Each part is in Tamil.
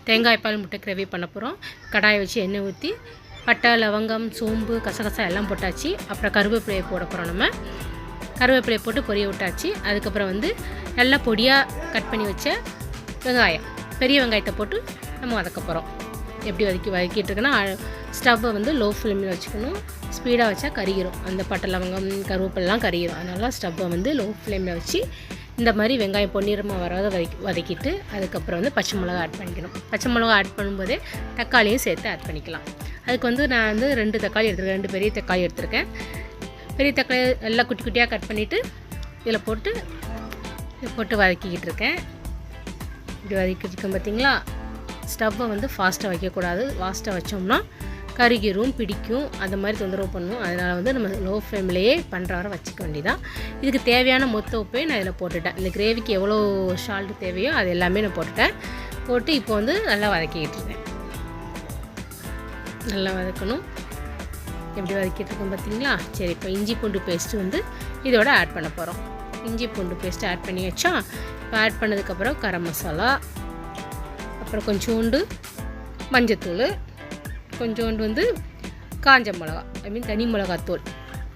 தேங்காய் பால் முட்டை கிரேவி பண்ண போகிறோம். கடாயை வச்சு எண்ணெய் ஊற்றி பட்டை, லவங்கம், சோம்பு, கசகசா எல்லாம் போட்டாச்சு. அப்புறம் கருவேப்பிலையை போட போகிறோம். நம்ம கருவேப்பிலையை போட்டு பொரிய விட்டாச்சு. அதுக்கப்புறம் வந்து நல்லா பொடியாக கட் பண்ணி வச்ச வெங்காயம், பெரிய வெங்காயத்தை போட்டு நம்ம வதக்க போகிறோம். எப்படி வதக்கிட்டு இருக்குன்னா, ஸ்டவ்வை வந்து லோ ஃப்ளேமில் வச்சுக்கணும். ஸ்பீடாக வச்சா கருகிரும். அந்த பட்டை, லவங்கம், கருவேப்பிலாம் கருகிரும். அதனால் ஸ்டவ்வை வந்து லோ ஃப்ளேமில் வச்சு இந்த மாதிரி வெங்காயம் பொன்னிறமாக வராத வதக்கிட்டு அதுக்கப்புறம் வந்து பச்சை மிளகா ஆட் பண்ணிக்கணும். பச்சை மிளகா ஆட் பண்ணும்போதே தக்காளியும் சேர்த்து ஆட் பண்ணிக்கலாம். அதுக்கு வந்து நான் வந்து 2 தக்காளி எடுத்துருக்கேன். 2 பெரிய தக்காளி எடுத்துருக்கேன். பெரிய தக்காளி எல்லாம் குட்டி குட்டியாக கட் பண்ணிவிட்டு இதில் போட்டு வதக்கிக்கிட்டு இருக்கேன். இப்படி வதக்கிட்டு இருக்கேன் பார்த்திங்களா. ஸ்டவ்வை வந்து ஃபாஸ்ட்டாக வைக்கக்கூடாது. ஃபாஸ்ட்டாக வச்சோம்னா கருகிரும், பிடிக்கும், அந்த மாதிரி தொந்தரவு பண்ணுவோம். அதனால் வந்து நம்ம லோ ஃப்ளேம்லேயே பண்ணுற வரை வச்சுக்க வேண்டியதான். இதுக்கு தேவையான மொத்த உப்பையை நான் இதில் போட்டுட்டேன். இந்த கிரேவிக்கு எவ்வளோ சால்ட் தேவையோ அது எல்லாமே நான் போட்டு இப்போ வந்து நல்லா வதக்கிக்கிட்டு இருக்கேன். நல்லா வதக்கணும். எப்படி வதக்கிட்டு இருக்கோம் பார்த்திங்களா. சரி, இப்போ இஞ்சி பூண்டு பேஸ்ட்டு வந்து இதோட ஆட் பண்ண போகிறோம். இஞ்சி பூண்டு பேஸ்ட்டு ஆட் பண்ணி வச்சா, இப்போ ஆட் பண்ணதுக்கப்புறம் கரம் மசாலா, அப்புறம் கொஞ்சோண்டு மஞ்சத்தூள், கொஞ்சோண்டு வந்து காஞ்ச மிளகா, தனி மிளகாத்தூள்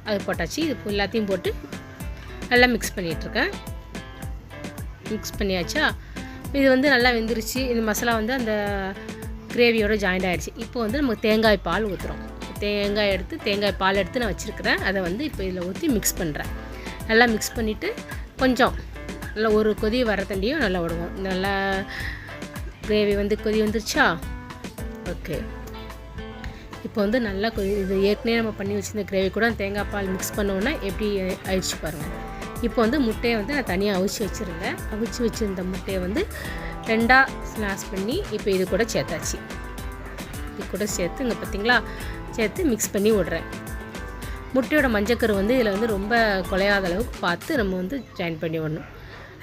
அது போட்டாச்சு. இது எல்லாத்தையும் போட்டு நல்லா மிக்ஸ் பண்ணிகிட்ருக்கேன். மிக்ஸ் பண்ணியாச்சா. இது வந்து நல்லா வெந்துருச்சு. இந்த மசாலா வந்து அந்த கிரேவியோட ஜாயிண்ட் ஆகிடுச்சு. இப்போ வந்து நம்ம தேங்காய் பால் ஊற்றுறோம். தேங்காய் பால் எடுத்து நான் வச்சுருக்கிறேன். அதை வந்து இப்போ இதில் ஊற்றி மிக்ஸ் பண்ணுறேன். நல்லா மிக்ஸ் பண்ணிவிட்டு கொஞ்சம் நல்லா ஒரு கொதி வர தண்டியும் நல்லா விடுவோம். நல்லா கிரேவி வந்து கொதி வந்துருச்சா. ஓகே, இப்போ வந்து நல்லா இது ஏற்கனவே நம்ம பண்ணி வச்சுருந்த கிரேவி கூட தேங்காய் பால் மிக்ஸ் பண்ணோன்னா எப்படி ஆயிடுச்சு பாருங்கள். இப்போ வந்து முட்டையை வந்து நான் தனியாக அவிச்சு வச்சுருந்தேன். அவிச்சு வச்சுருந்த முட்டையை வந்து 2ஆக ஸ்மாஷ் பண்ணி இப்போ இது கூட சேர்த்தாச்சு. இது கூட சேர்த்து இங்கே பார்த்திங்களா சேர்த்து மிக்ஸ் பண்ணி விடுறேன். முட்டையோட மஞ்சக்கரு வந்து இதில் வந்து ரொம்ப குலையாத அளவுக்கு பார்த்து நம்ம வந்து ஜாயின் பண்ணி விடணும்.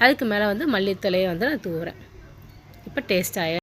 அதுக்கு மேலே வந்து மல்லித்தலையை வந்து நான் தூவுறேன். இப்போ டேஸ்ட் ஆகிடும்.